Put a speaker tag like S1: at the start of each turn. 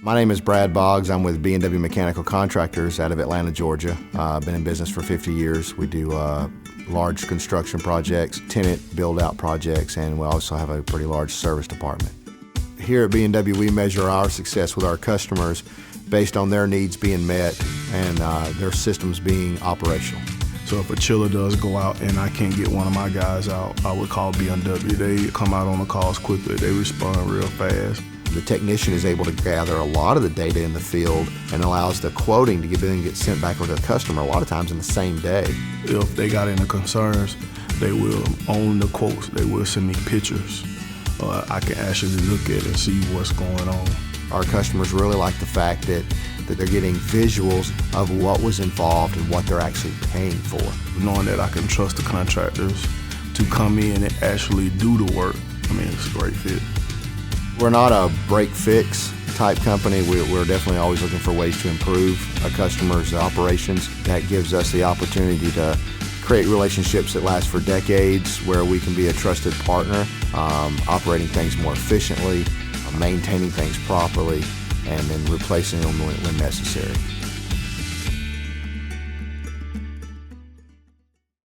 S1: My name is Brad Boggs. I'm with B&W Mechanical Contractors out of Atlanta, Georgia. I've been in business for 50 years. We do large construction projects, tenant build-out projects, and we also have a pretty large service department. Here at B&W, we measure our success with our customers based on their needs being met and their systems being operational.
S2: So if a chiller does go out and I can't get one of my guys out, I would call B&W. They come out on the calls quickly. They respond real fast.
S1: The technician is able to gather a lot of the data in the field and allows the quoting to get sent back over to the customer a lot of times in the same day.
S2: If they got any concerns, they will own the quotes. They will send me pictures. I can actually look at it and see what's going on.
S1: Our customers really like the fact that they're getting visuals of what was involved and what they're actually paying for.
S2: Knowing that I can trust the contractors to come in and actually do the work, I mean, it's a great fit.
S1: We're not a break-fix type company. We're definitely always looking for ways to improve our customers' operations. That gives us the opportunity to create relationships that last for decades, where we can be a trusted partner, operating things more efficiently, maintaining things properly, and then replacing them when necessary.